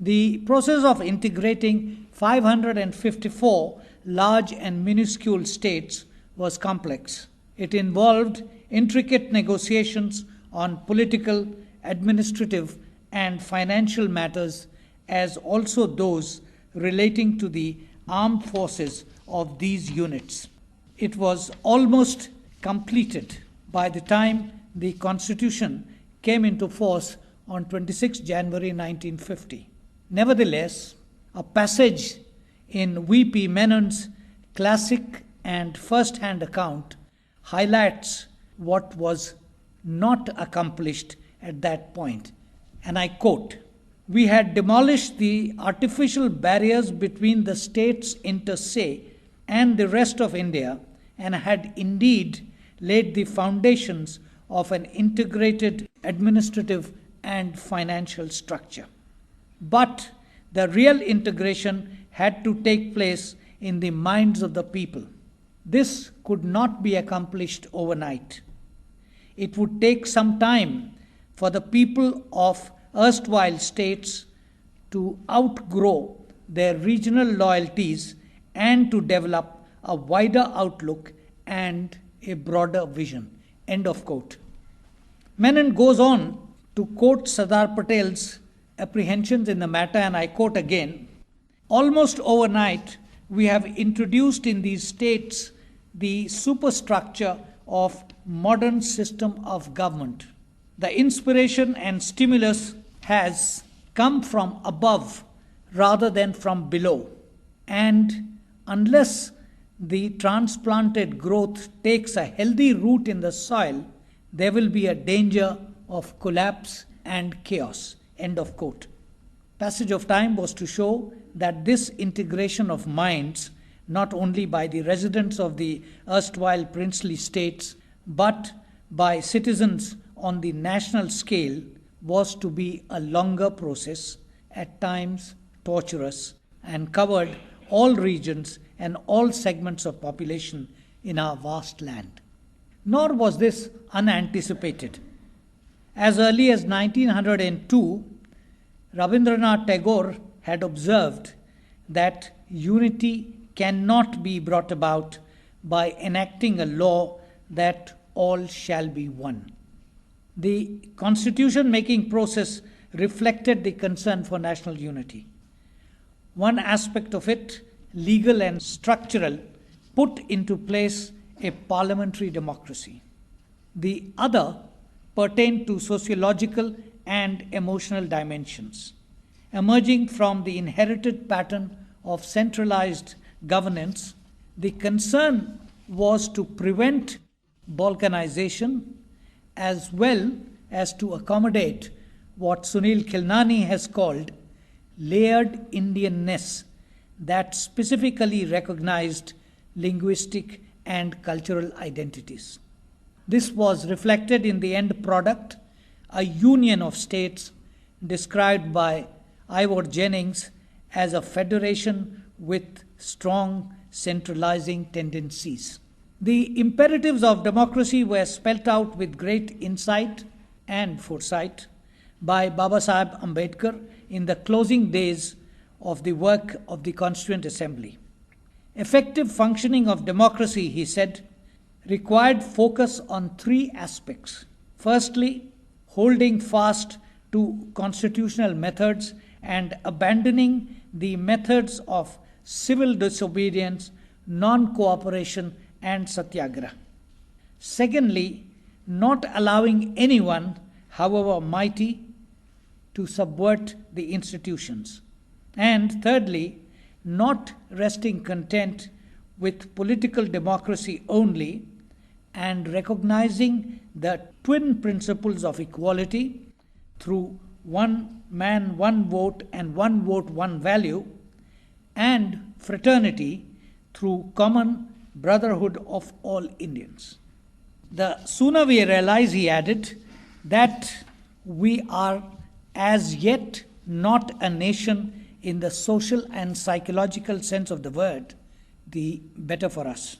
The process of integrating 554 large and minuscule states was complex. It involved intricate negotiations on political, administrative, and financial matters, as also those relating to the armed forces of these units. It was almost completed by the time the Constitution came into force on 26 January 1950. Nevertheless, a passage in V.P. Menon's classic and first-hand account highlights what was not accomplished at that point. And I quote, "We had demolished the artificial barriers between the states inter se and the rest of India, and had indeed laid the foundations of an integrated administrative and financial structure. But the real integration had to take place in the minds of the people. This could not be accomplished overnight. It would take some time for the people of erstwhile states to outgrow their regional loyalties and to develop a wider outlook and a broader vision." End of quote. Menon goes on to quote Sardar Patel's apprehensions in the matter, and I quote again, "Almost overnight, we have introduced in these states the superstructure of modern system of government. The inspiration and stimulus has come from above rather than from below, and unless the transplanted growth takes a healthy root in the soil, there will be a danger of collapse and chaos." End of quote. Passage of time was to show that this integration of minds, not only by the residents of the erstwhile princely states, but by citizens on the national scale, was to be a longer process, at times torturous, and covered all regions and all segments of population in our vast land. Nor was this unanticipated. As early as 1902, Rabindranath Tagore had observed that unity cannot be brought about by enacting a law that all shall be one. The constitution-making process reflected the concern for national unity. One aspect of it, legal and structural, put into place a parliamentary democracy. The other pertained to sociological and emotional dimensions. Emerging from the inherited pattern of centralized governance, the concern was to prevent balkanization as well as to accommodate what Sunil Khilnani has called layered Indianness that specifically recognized linguistic and cultural identities. This was reflected in the end product, a union of states described by Ivor Jennings as a federation with strong centralizing tendencies. The imperatives of democracy were spelt out with great insight and foresight by Babasaheb Ambedkar in the closing days of the work of the Constituent Assembly. Effective functioning of democracy, he said, required focus on three aspects. Firstly, holding fast to constitutional methods and abandoning the methods of civil disobedience, non-cooperation, and satyagraha. Secondly, not allowing anyone, however mighty, to subvert the institutions. And thirdly, not resting content with political democracy only and recognizing the twin principles of equality through one man, one vote, and one vote, one value, and fraternity through common brotherhood of all Indians. The sooner we realize, he added, that we are as yet not a nation in the social and psychological sense of the word, the better for us.